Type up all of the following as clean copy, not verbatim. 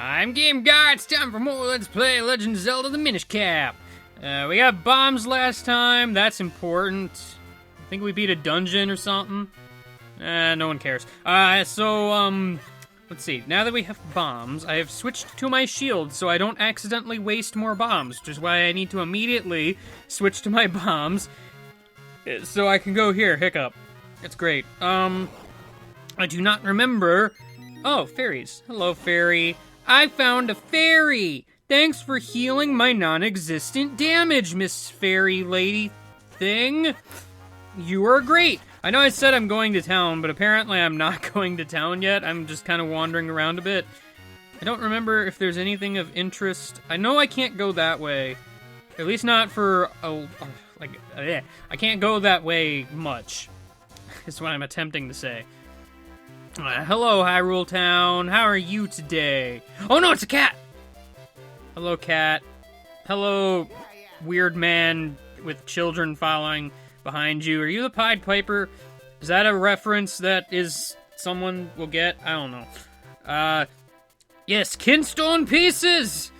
I'm Game Guy. It's time for more Let's Play Legend of Zelda: The Minish Cap. We got bombs last time. That's important. I think we beat a dungeon or something. No one cares. Let's see. Now that we have bombs, I have switched to my shield so I don't accidentally waste more bombs, which is why I need to immediately switch to my bombs so I can go here. Hiccup. It's great. I do not remember. Oh, fairies. Hello, fairy. I found a fairy! Thanks for healing my non-existent damage, Miss Fairy Lady thing. You are great. I know I said I'm going to town, but apparently I'm not going to town yet. I'm just kind of wandering around a bit. I don't remember if there's anything of interest. I know I can't go that way. At least not for, I can't go that way much, is what I'm attempting to say. Hello, Hyrule Town. How are you today? Oh no, it's a cat! Hello, cat. Hello, weird man with children following behind you. Are you the Pied Piper? Is that a reference that someone will get? I don't know. Yes, Kinstone pieces!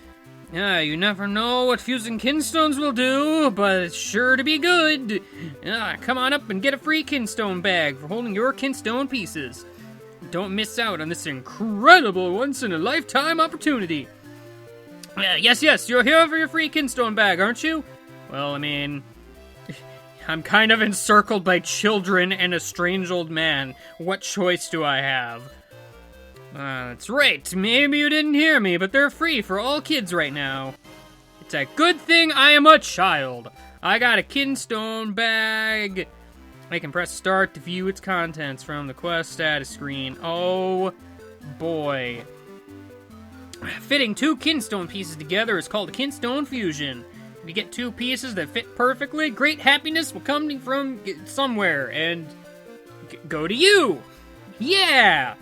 You never know what fusing Kinstones will do, but it's sure to be good. Come on up and get a free Kinstone bag for holding your Kinstone pieces. Don't miss out on this incredible once-in-a-lifetime opportunity. Yes, you're here for your free Kinstone bag, aren't you? Well, I mean, I'm kind of encircled by children and a strange old man. What choice do I have? That's right. Maybe you didn't hear me, but they're free for all kids right now. It's a good thing I am a child. I got a Kinstone bag. I can press start to view its contents from the quest status screen. Oh, boy. Fitting two Kinstone pieces together is called a Kinstone fusion. If you get two pieces that fit perfectly, great happiness will come from somewhere and go to you. Yeah!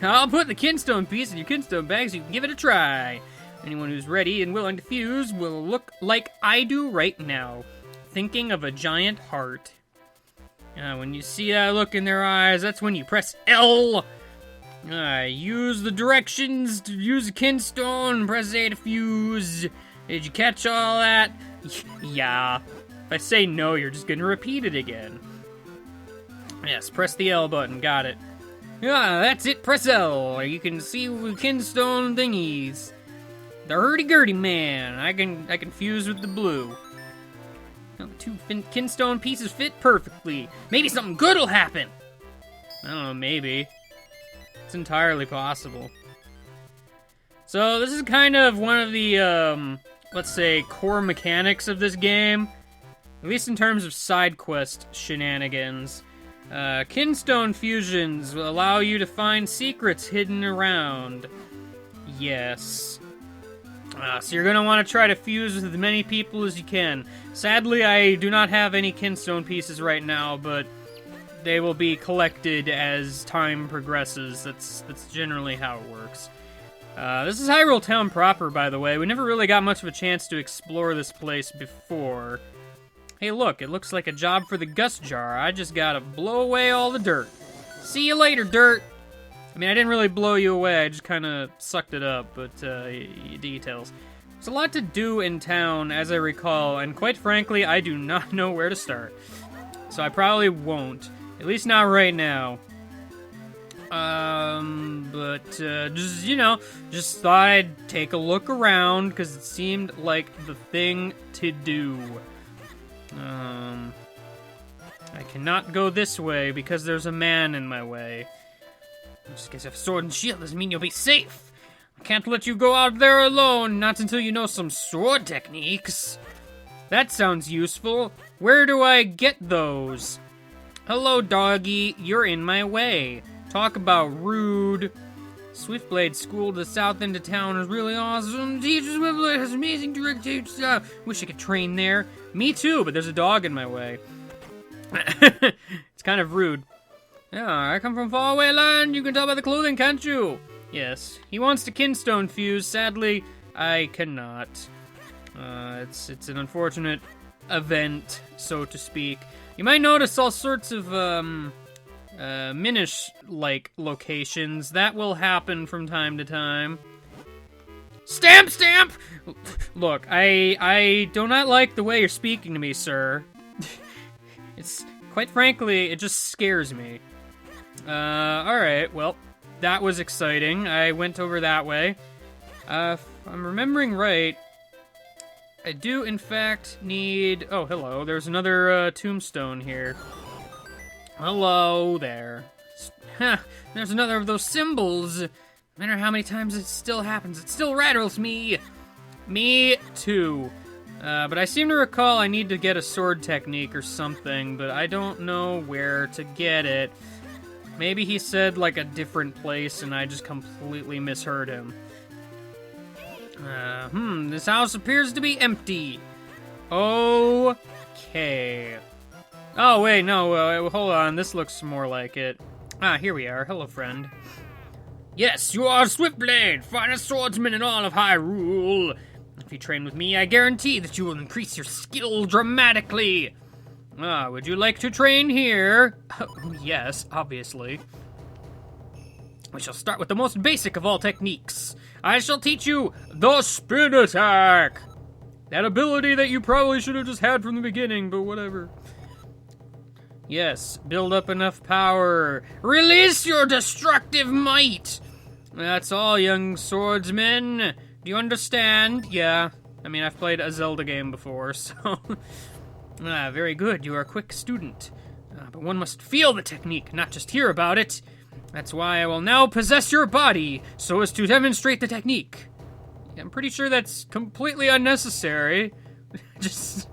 I'll put the Kinstone piece in your Kinstone bag so you can give it a try. Anyone who's ready and willing to fuse will look like I do right now, thinking of a giant heart. When you see that look in their eyes, that's when you press L. Use the directions to use a Kinstone, press A to fuse. Did you catch all that? Yeah. If I say no, you're just gonna repeat it again. Yes, press the L button, got it. That's it, press L. You can see the Kinstone thingies. The hurdy-gurdy man. I can fuse with the blue. Two Kinstone pieces fit perfectly. Maybe something good will happen. I don't know, maybe. It's entirely possible. So this is kind of one of the, let's say, core mechanics of this game. At least in terms of side quest shenanigans. Kinstone fusions will allow you to find secrets hidden around. Yes. So you're going to want to try to fuse with as many people as you can. Sadly, I do not have any Kinstone pieces right now, but they will be collected as time progresses. That's generally how it works. This is Hyrule Town proper, by the way. We never really got much of a chance to explore this place before. Hey, look, it looks like a job for the Gust Jar. I just gotta blow away all the dirt. See you later, dirt! I mean, I didn't really blow you away, I just kind of sucked it up, but, details. There's a lot to do in town, as I recall, and quite frankly, I do not know where to start. So I probably won't. At least not right now. Just thought I'd take a look around, because it seemed like the thing to do. I cannot go this way, because there's a man in my way. Just because you have a sword and shield doesn't mean you'll be safe. I can't let you go out there alone, not until you know some sword techniques. That sounds useful. Where do I get those? Hello, doggy. You're in my way. Talk about rude. Swiftblade School to the south end of town is really awesome. Teacher Swiftblade has amazing direct teach stuff. Wish I could train there. Me too, but there's a dog in my way. It's kind of rude. Yeah, I come from faraway land. You can tell by the clothing, can't you? Yes. He wants to Kinstone fuse. Sadly, I cannot. It's an unfortunate event, so to speak. You might notice all sorts of, Minish-like locations. That will happen from time to time. Stamp, stamp! Look, I do not like the way you're speaking to me, sir. It's, quite frankly, it just scares me. Alright, well, that was exciting. I went over that way. If I'm remembering right, I do, in fact, need... Oh, hello. There's another, tombstone here. Hello there. There's another of those symbols. No matter how many times it still happens, it still rattles me. Me too. But I seem to recall I need to get a sword technique or something, but I don't know where to get it. Maybe he said, like, a different place, and I just completely misheard him. This house appears to be empty. Okay. Oh, wait, no, hold on, this looks more like it. Ah, here we are. Hello, friend. Yes, you are Swiftblade, finest swordsman in all of Hyrule. If you train with me, I guarantee that you will increase your skill dramatically. Ah, would you like to train here? Yes, obviously. We shall start with the most basic of all techniques. I shall teach you the spin attack. That ability that you probably should have just had from the beginning, but whatever. Yes, build up enough power. Release your destructive might. That's all, young swordsman. Do you understand? Yeah. I mean, I've played a Zelda game before, so... very good. You are a quick student. But one must feel the technique, not just hear about it. That's why I will now possess your body, so as to demonstrate the technique. I'm pretty sure that's completely unnecessary. just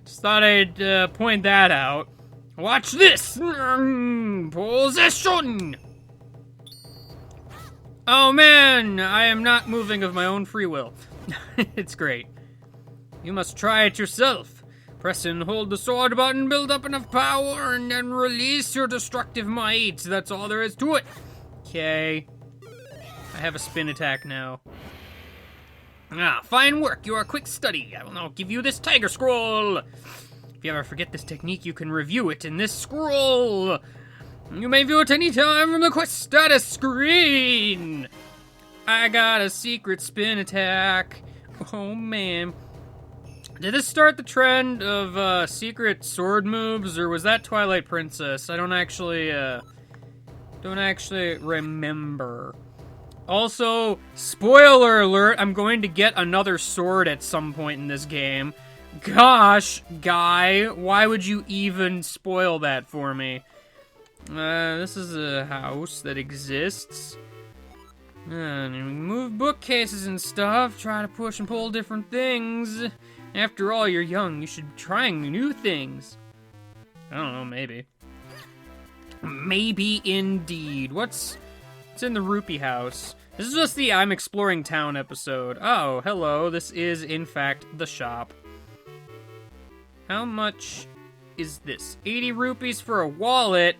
thought I'd point that out. Watch this! Possession! Oh man, I am not moving of my own free will. It's great. You must try it yourself. Press and hold the sword button, build up enough power, and then release your destructive might. That's all there is to it. Okay. I have a spin attack now. Ah, fine work. You are a quick study. I will now give you this tiger scroll. If you ever forget this technique, you can review it in this scroll. You may view it anytime from the quest status screen. I got a secret spin attack. Oh, man. Did this start the trend of secret sword moves, or was that Twilight Princess? I don't actually remember. Also, spoiler alert, I'm going to get another sword at some point in this game. Gosh, guy, why would you even spoil that for me? This is a house that exists. And we move bookcases and stuff, try to push and pull different things. After all, you're young, you should be trying new things. I don't know, maybe. Maybe indeed. What's in the Rupee house? This is just the I'm Exploring Town episode. Oh, hello, this is, in fact, the shop. How much is this? 80 rupees for a wallet?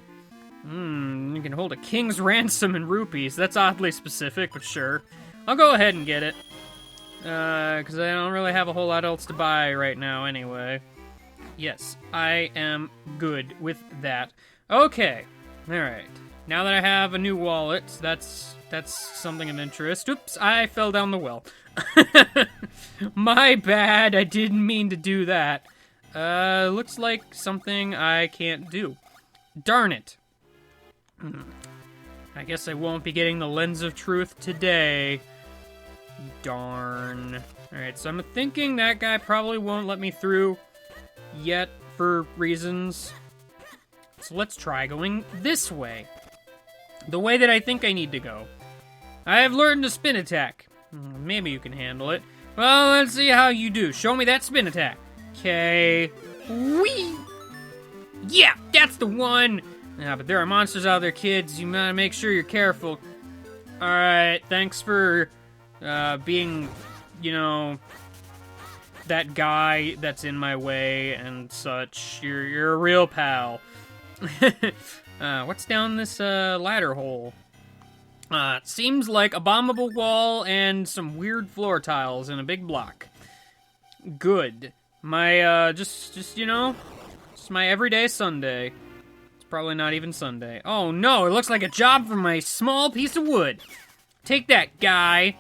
You can hold a king's ransom in rupees. That's oddly specific, but sure. I'll go ahead and get it. Because I don't really have a whole lot else to buy right now anyway. Yes, I am good with that. Okay, alright. Now that I have a new wallet, that's something of interest. Oops, I fell down the well. My bad, I didn't mean to do that. Looks like something I can't do. Darn it. I guess I won't be getting the Lens of Truth today. Darn. Alright, so I'm thinking that guy probably won't let me through yet for reasons. So let's try going this way. The way that I think I need to go. I have learned a spin attack. Maybe you can handle it. Well, let's see how you do. Show me that spin attack. Okay. Whee! Yeah, that's the one! Yeah, but there are monsters out there, kids. You gotta make sure you're careful. Alright, thanks for being, you know, that guy that's in my way and such. You're a real pal. What's down this ladder hole? Seems like a bombable wall and some weird floor tiles in a big block. Good. My, just you know, it's my everyday Sunday. It's probably not even Sunday. Oh no, it looks like a job for my small piece of wood. Take that, guy.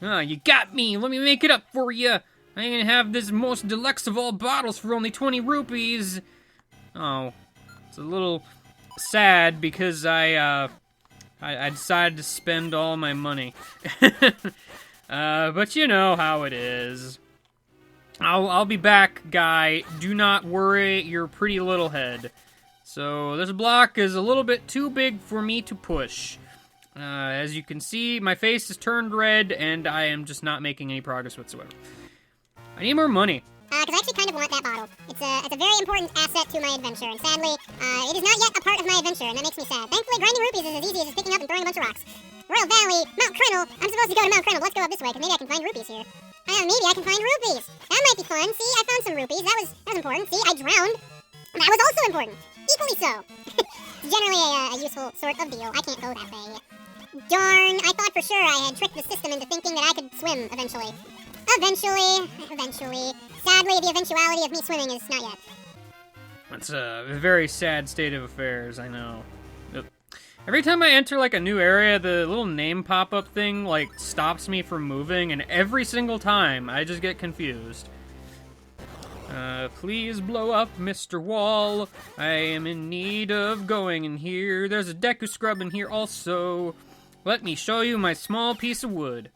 Ah, you got me! Let me make it up for you! I'm gonna have this most deluxe of all bottles for only 20 rupees! Oh, it's a little sad because I decided to spend all my money. But you know how it is. I'll be back, guy. Do not worry your pretty little head. So this block is a little bit too big for me to push. As you can see, my face is turned red, and I am just not making any progress whatsoever. I need more money. Because I actually kind of want that bottle. It's a very important asset to my adventure, and sadly, it is not yet a part of my adventure, and that makes me sad. Thankfully, grinding rupees is as easy as just picking up and throwing a bunch of rocks. Royal Valley, Mount Crenel. I'm supposed to go to Mount Crenel. Let's go up this way, because maybe I can find rupees here. Maybe I can find rupees. That might be fun. See, I found some rupees. That was important. See, I drowned. That was also important. Equally so. Generally a useful sort of deal. I can't go that way. Darn, I thought for sure I had tricked the system into thinking that I could swim eventually. Eventually. Sadly, the eventuality of me swimming is not yet. That's a very sad state of affairs, I know. Every time I enter, like, a new area, the little name pop-up thing, like, stops me from moving, and every single time, I just get confused. Please blow up, Mr. Wall. I am in need of going in here. There's a Deku Scrub in here also. Let me show you my small piece of wood.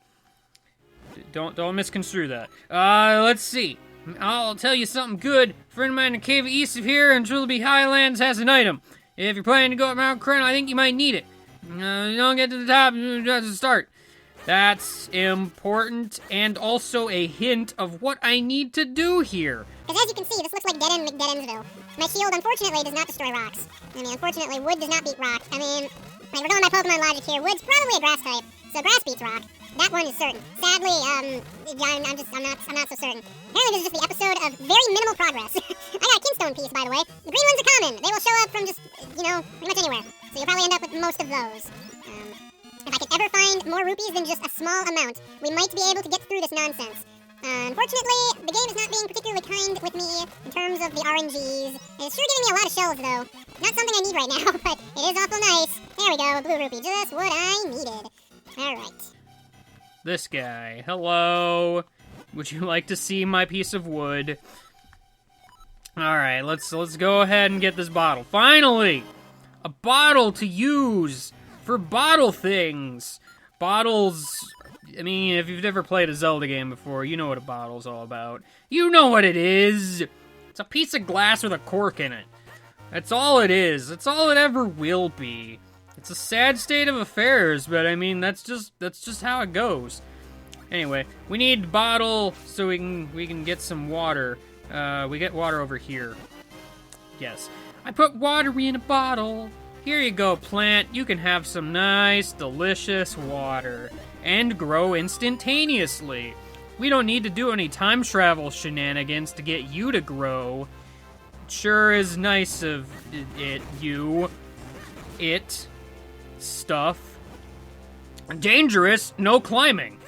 Don't misconstrue that. Let's see. I'll tell you something good. A friend of mine in the cave east of here in Trilby Highlands has an item. If you're planning to go up Mount Crenel, I think you might need it. You don't get to the top, just start. That's important, and also a hint of what I need to do here. Because as you can see, this looks like Dead End McDeaden'sville. My shield, unfortunately, does not destroy rocks. Unfortunately, wood does not beat rock. We're going by Pokemon logic here. Wood's probably a grass type, so grass beats rock. That one is certain. Sadly, I'm not so certain. Apparently, this is just the episode of very minimal progress. I got a Kinstone piece, by the way. The green ones are common. They will show up from just, pretty much anywhere. So you'll probably end up with most of those. If I can ever find more rupees than just a small amount, we might be able to get through this nonsense. Unfortunately, the game is not being particularly kind with me in terms of the RNGs. It's sure giving me a lot of shells, though. Not something I need right now, but it is awful nice. There we go, a blue rupee. Just what I needed. Alright. This guy. Hello. Would you like to see my piece of wood? Alright, let's go ahead and get this bottle. Finally! A bottle to use for bottle things. Bottles... if you've never played a Zelda game before, you know what a bottle's all about. You know what it is! It's a piece of glass with a cork in it. That's all it is. That's all it ever will be. It's a sad state of affairs, but that's just how it goes. Anyway, we need a bottle so we can get some water. We get water over here. Yes. I put water in a bottle. Here you go, plant. You can have some nice, delicious water. And grow instantaneously. We don't need to do any time travel shenanigans to get you to grow. It sure is nice of it. Stuff. Dangerous, no climbing.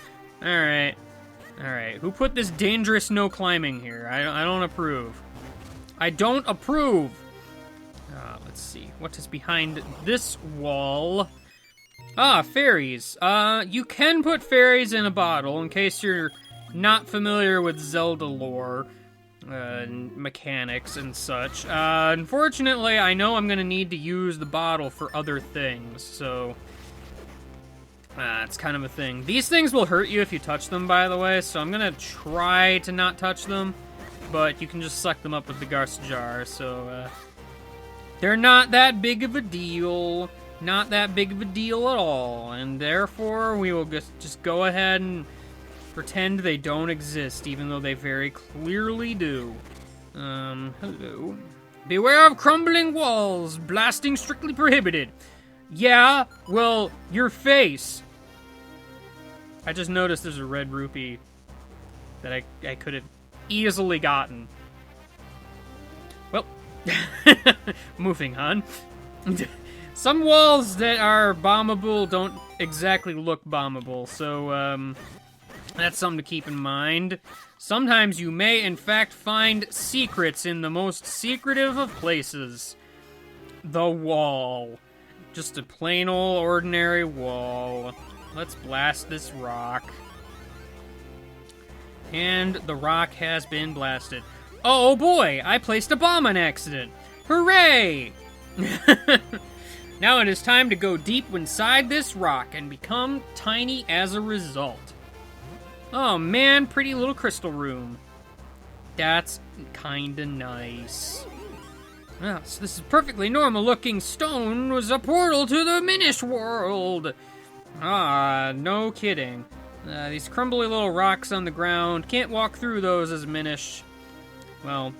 Alright. Who put this dangerous no climbing here? I don't approve. I don't approve. Let's see. What is behind this wall? Fairies. You can put fairies in a bottle in case you're not familiar with Zelda lore, mechanics and such. Unfortunately, I know I'm gonna need to use the bottle for other things, so... it's kind of a thing. These things will hurt you if you touch them, by the way, so I'm gonna try to not touch them, but you can just suck them up with the Garce jar, so, they're not that big of a deal. Not that big of a deal at all, and therefore we will just go ahead and pretend they don't exist, even though they very clearly do. Hello. Beware of crumbling walls, blasting strictly prohibited. Yeah, well, your face. I just noticed there's a red rupee that I could have easily gotten. Well, moving on. Some walls that are bombable don't exactly look bombable, so, that's something to keep in mind. Sometimes you may, in fact, find secrets in the most secretive of places. The wall. Just a plain old ordinary wall. Let's blast this rock. And the rock has been blasted. Oh boy, I placed a bomb on accident. Hooray! Now it is time to go deep inside this rock and become tiny as a result. Oh man, pretty little crystal room. That's kinda nice. Oh, so this is perfectly normal looking stone was a portal to the Minish world. Ah, no kidding. These crumbly little rocks on the ground, can't walk through those as Minish. Well,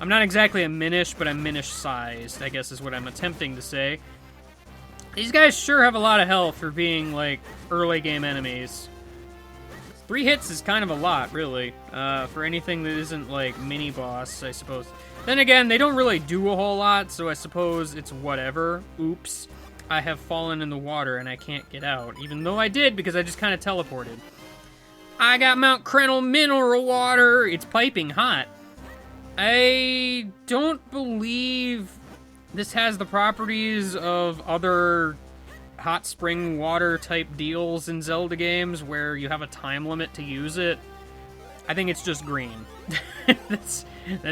I'm not exactly a Minish, but I'm Minish-sized, I guess is what I'm attempting to say. These guys sure have a lot of health for being, like, early game enemies. 3 hits is kind of a lot, really, for anything that isn't, like, mini-boss, I suppose. Then again, they don't really do a whole lot, so I suppose it's whatever. Oops. I have fallen in the water and I can't get out, even though I did because I just kind of teleported. I got Mount Crenel mineral water. It's piping hot. I don't believe this has the properties of other hot spring water type deals in Zelda games where you have a time limit to use it. I think it's just green. That's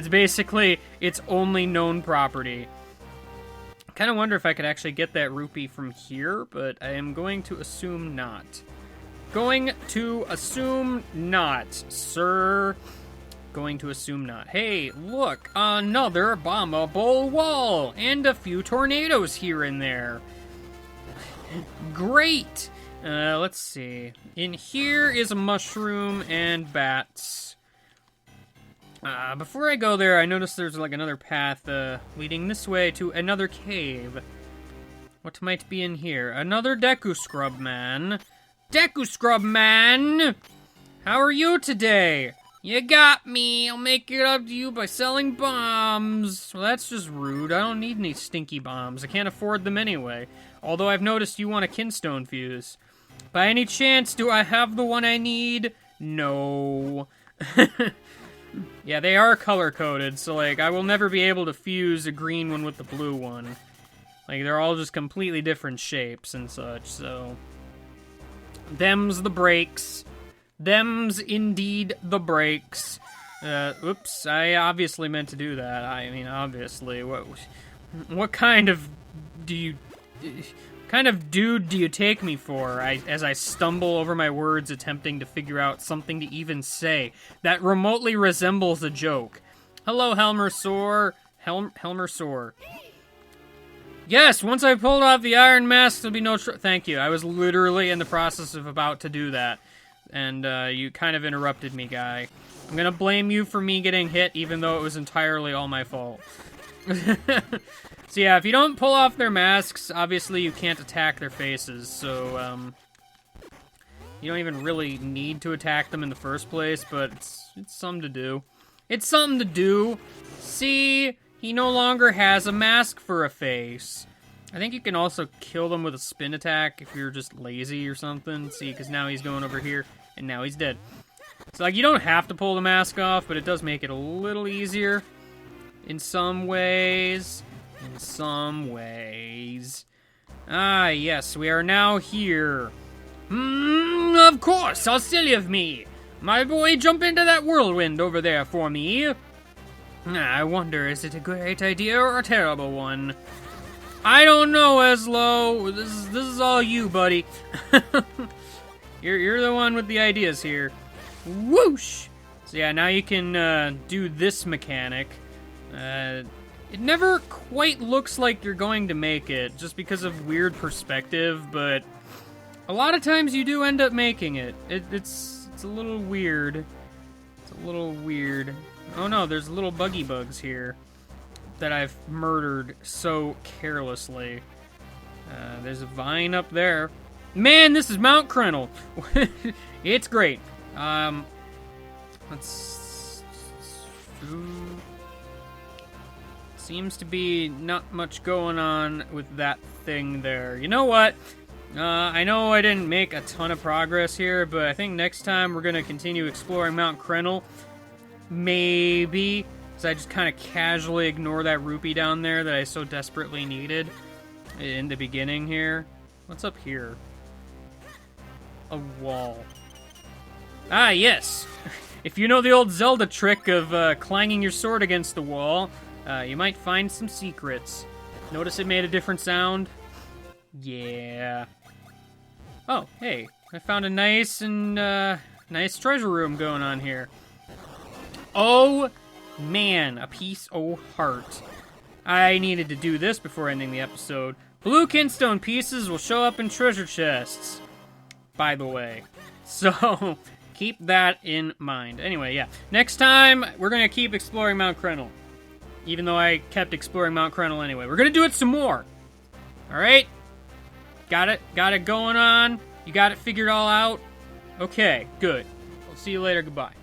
basically its only known property. I kind of wonder if I could actually get that rupee from here, but I am going to assume not. Going to assume not, sir. Going to assume not. Hey, look, another bombable wall, and a few tornadoes here and there. Great! Let's see. In here is a mushroom and bats. Before I go there, I noticed there's like another path leading this way to another cave. What might be in here? Another Deku Scrub Man. Deku Scrub Man! How are you today? You got me. I'll make it up to you by selling bombs. Well, that's just rude. I don't need any stinky bombs. I can't afford them anyway. Although I've noticed you want a Kinstone fuse. By any chance, do I have the one I need? No. Yeah, they are color-coded, so, like, I will never be able to fuse a green one with the blue one. Like, they're all just completely different shapes and such, so... Them's the breaks. Them's indeed the breaks. Oops, I obviously meant to do that. I mean, obviously. What kind of dude do you take me for? As I stumble over my words attempting to figure out something to even say that remotely resembles a joke. Hello, Helmer Sore. Helmer Sore. Yes, once I pulled off the iron mask, there'll be no thank you. I was literally in the process of about to do that. And, you kind of interrupted me, guy. I'm gonna blame you for me getting hit, even though it was entirely all my fault. So yeah, if you don't pull off their masks, obviously you can't attack their faces, so, you don't even really need to attack them in the first place, but it's something to do. It's something to do! See? He no longer has a mask for a face. I think you can also kill them with a spin attack if you're just lazy or something. See, because now he's going over here, and now he's dead. So, like, you don't have to pull the mask off, but it does make it a little easier in some ways. In some ways. Ah, yes, we are now here. Of course, how silly of me. My boy, jump into that whirlwind over there for me. I wonder, is it a great idea or a terrible one? I don't know, Eslo. This is all you, buddy. You're the one with the ideas here. Whoosh! So yeah, now you can do this mechanic. It never quite looks like you're going to make it, just because of weird perspective, but a lot of times you do end up making it. It's a little weird. It's a little weird. Oh no, there's little buggy bugs here that I've murdered so carelessly. There's a vine up there. Man, this is Mount Crenel. It's great. Let's... Seems to be not much going on with that thing there. You know what? I know I didn't make a ton of progress here, but I think next time we're going to continue exploring Mount Crenel. Maybe. Because I just kind of casually ignore that rupee down there that I so desperately needed in the beginning here. What's up here? A wall. Ah, yes! If you know the old Zelda trick of clanging your sword against the wall, you might find some secrets. Notice it made a different sound? Yeah. Oh, hey, I found a nice treasure room going on here. Oh, man, a piece of heart. I needed to do this before ending the episode. Blue Kinstone pieces will show up in treasure chests, by the way. So, keep that in mind. Anyway, yeah. Next time, we're going to keep exploring Mount Crenel. Even though I kept exploring Mount Crenel anyway. We're going to do it some more. Alright? Got it going on? You got it figured all out? Okay, good. I'll see you later. Goodbye.